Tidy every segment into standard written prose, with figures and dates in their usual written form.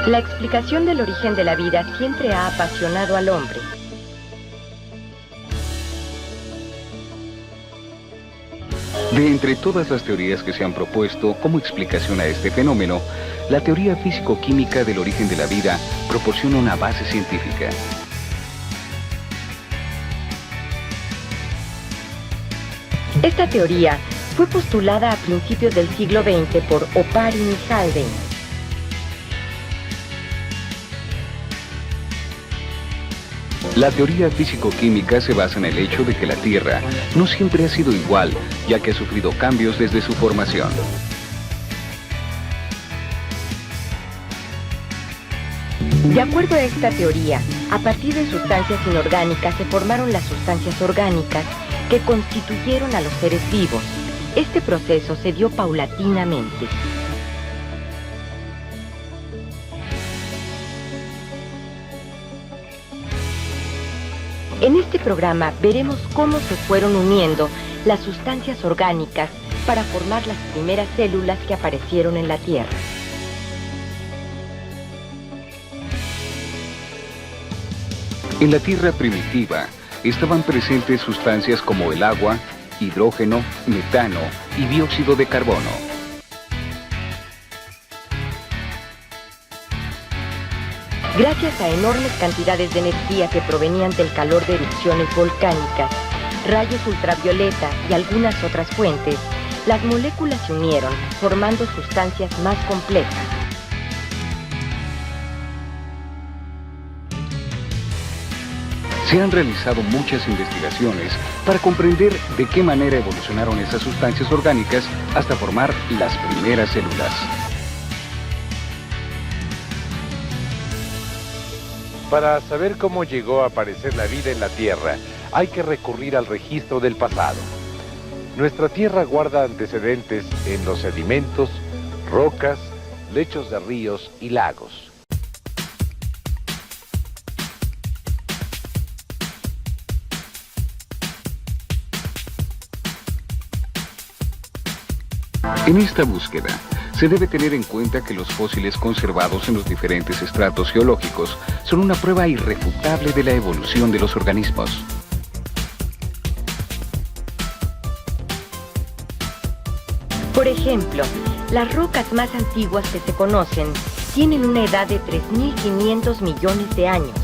La explicación del origen de la vida siempre ha apasionado al hombre. De entre todas las teorías que se han propuesto como explicación a este fenómeno, la teoría físico-química del origen de la vida proporciona una base científica. Esta teoría fue postulada a principios del siglo XX por Oparin y Haldane. La teoría físico-química se basa en el hecho de que la Tierra no siempre ha sido igual, ya que ha sufrido cambios desde su formación. De acuerdo a esta teoría, a partir de sustancias inorgánicas se formaron las sustancias orgánicas que constituyeron a los seres vivos. Este proceso se dio paulatinamente. En este programa veremos cómo se fueron uniendo las sustancias orgánicas para formar las primeras células que aparecieron en la Tierra. En la Tierra primitiva estaban presentes sustancias como el agua, hidrógeno, metano y dióxido de carbono. Gracias a enormes cantidades de energía que provenían del calor de erupciones volcánicas, rayos ultravioleta y algunas otras fuentes, las moléculas se unieron, formando sustancias más complejas. Se han realizado muchas investigaciones para comprender de qué manera evolucionaron esas sustancias orgánicas hasta formar las primeras células. Para saber cómo llegó a aparecer la vida en la Tierra, hay que recurrir al registro del pasado. Nuestra Tierra guarda antecedentes en los sedimentos, rocas, lechos de ríos y lagos. En esta búsqueda, se debe tener en cuenta que los fósiles conservados en los diferentes estratos geológicos son una prueba irrefutable de la evolución de los organismos. Por ejemplo, las rocas más antiguas que se conocen tienen una edad de 3.500 millones de años.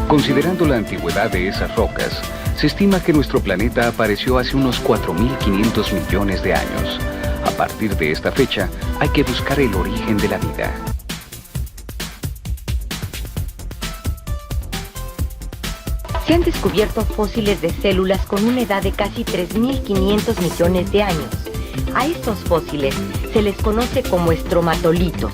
Considerando la antigüedad de esas rocas, se estima que nuestro planeta apareció hace unos 4.500 millones de años. A partir de esta fecha, hay que buscar el origen de la vida. Se han descubierto fósiles de células con una edad de casi 3.500 millones de años. A estos fósiles se les conoce como estromatolitos.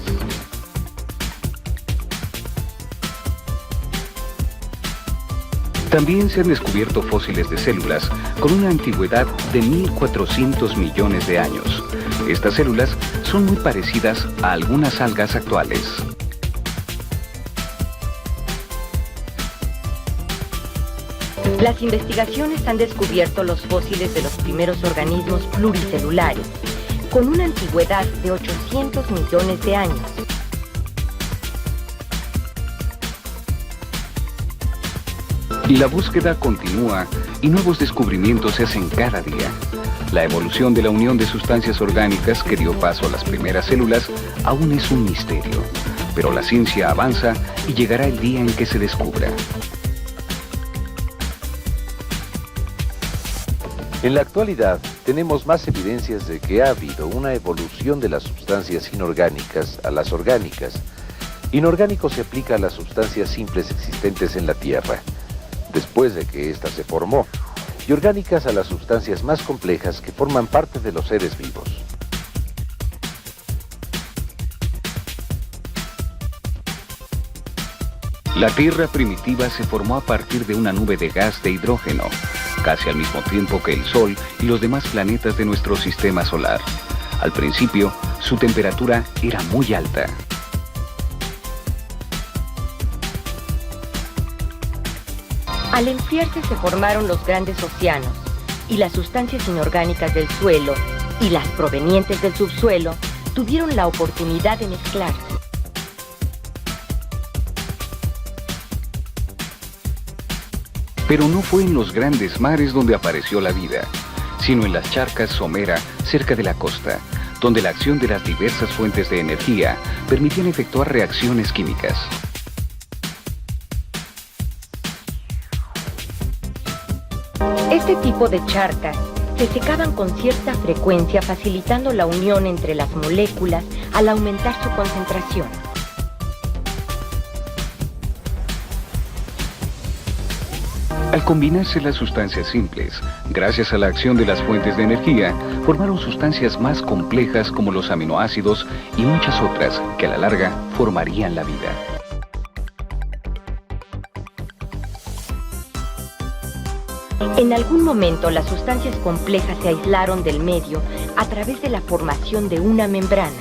También se han descubierto fósiles de células con una antigüedad de 1.400 millones de años. Estas células son muy parecidas a algunas algas actuales. Las investigaciones han descubierto los fósiles de los primeros organismos pluricelulares, con una antigüedad de 800 millones de años. La búsqueda continúa y nuevos descubrimientos se hacen cada día. La evolución de la unión de sustancias orgánicas que dio paso a las primeras células aún es un misterio, pero la ciencia avanza y llegará el día en que se descubra. En la actualidad, tenemos más evidencias de que ha habido una evolución de las sustancias inorgánicas a las orgánicas. Inorgánico se aplica a las sustancias simples existentes en la Tierra, después de que ésta se formó, y orgánicas a las sustancias más complejas que forman parte de los seres vivos. La Tierra primitiva se formó a partir de una nube de gas de hidrógeno, casi al mismo tiempo que el Sol y los demás planetas de nuestro sistema solar. Al principio, su temperatura era muy alta. Al enfriarse se formaron los grandes océanos y las sustancias inorgánicas del suelo y las provenientes del subsuelo tuvieron la oportunidad de mezclarse. Pero no fue en los grandes mares donde apareció la vida, sino en las charcas somera cerca de la costa, donde la acción de las diversas fuentes de energía permitían efectuar reacciones químicas. Este tipo de charcas se secaban con cierta frecuencia, facilitando la unión entre las moléculas al aumentar su concentración. Al combinarse las sustancias simples, gracias a la acción de las fuentes de energía, formaron sustancias más complejas como los aminoácidos y muchas otras que a la larga formarían la vida. En algún momento las sustancias complejas se aislaron del medio a través de la formación de una membrana.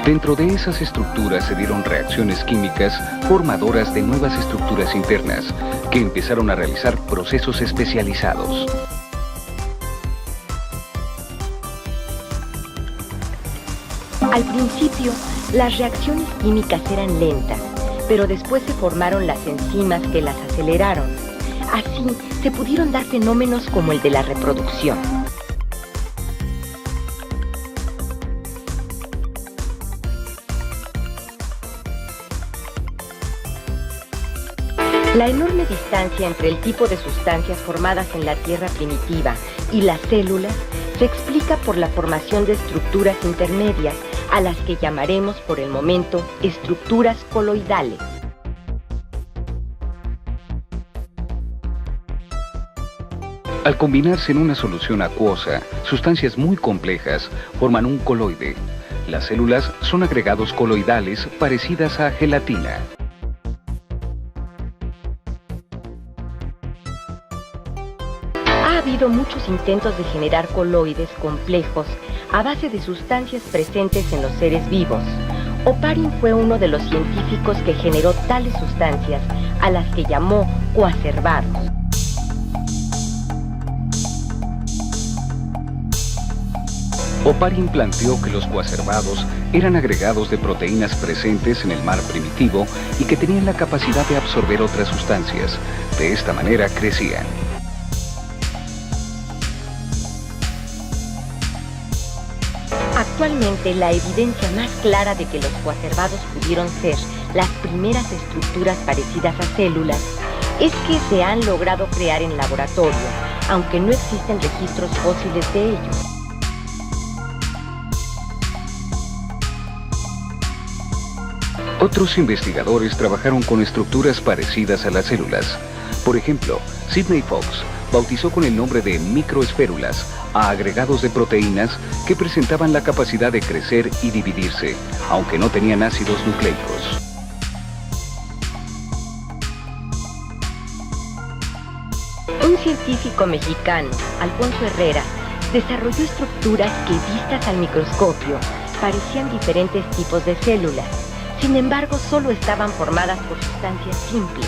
Dentro de esas estructuras se dieron reacciones químicas formadoras de nuevas estructuras internas que empezaron a realizar procesos especializados. Al principio, las reacciones químicas eran lentas, pero después se formaron las enzimas que las aceleraron. Así, se pudieron dar fenómenos como el de la reproducción. La enorme distancia entre el tipo de sustancias formadas en la Tierra primitiva y las células se explica por la formación de estructuras intermedias, a las que llamaremos por el momento estructuras coloidales. Al combinarse en una solución acuosa, sustancias muy complejas forman un coloide. Las células son agregados coloidales parecidas a gelatina. Ha habido muchos intentos de generar coloides complejos a base de sustancias presentes en los seres vivos. Oparin fue uno de los científicos que generó tales sustancias, a las que llamó coacervados. Oparin planteó que los coacervados eran agregados de proteínas presentes en el mar primitivo y que tenían la capacidad de absorber otras sustancias. De esta manera crecían. Actualmente, la evidencia más clara de que los coacervados pudieron ser las primeras estructuras parecidas a células es que se han logrado crear en laboratorio, aunque no existen registros fósiles de ellos. Otros investigadores trabajaron con estructuras parecidas a las células. Por ejemplo, Sidney Fox bautizó con el nombre de microesférulas a agregados de proteínas que presentaban la capacidad de crecer y dividirse, aunque no tenían ácidos nucleicos. Un científico mexicano, Alfonso Herrera, desarrolló estructuras que, vistas al microscopio, parecían diferentes tipos de células. Sin embargo, solo estaban formadas por sustancias simples.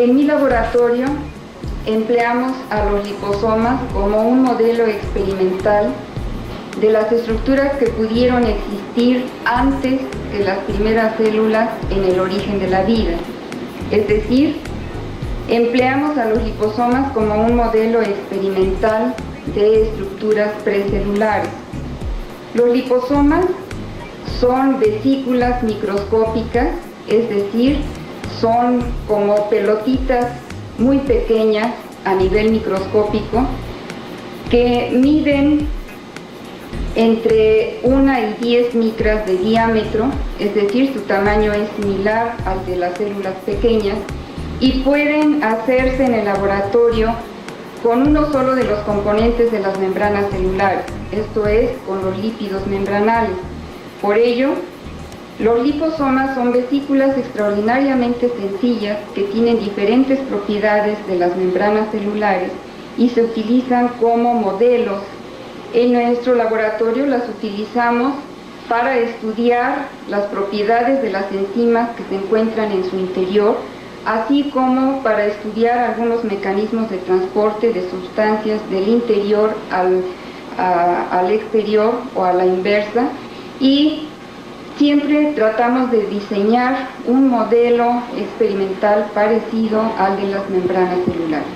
En mi laboratorio empleamos a los liposomas como un modelo experimental de las estructuras que pudieron existir antes de las primeras células en el origen de la vida. Es decir, empleamos a los liposomas como un modelo experimental de estructuras precelulares. Los liposomas son vesículas microscópicas, es decir, son como pelotitas muy pequeñas a nivel microscópico que miden entre 1 y 10 micras de diámetro, es decir, su tamaño es similar al de las células pequeñas y pueden hacerse en el laboratorio con uno solo de los componentes de las membranas celulares, esto es, con los lípidos membranales. Por ello, los liposomas son vesículas extraordinariamente sencillas que tienen diferentes propiedades de las membranas celulares y se utilizan como modelos. En nuestro laboratorio las utilizamos para estudiar las propiedades de las enzimas que se encuentran en su interior, así como para estudiar algunos mecanismos de transporte de sustancias del interior al exterior o a la inversa, y siempre tratamos de diseñar un modelo experimental parecido al de las membranas celulares.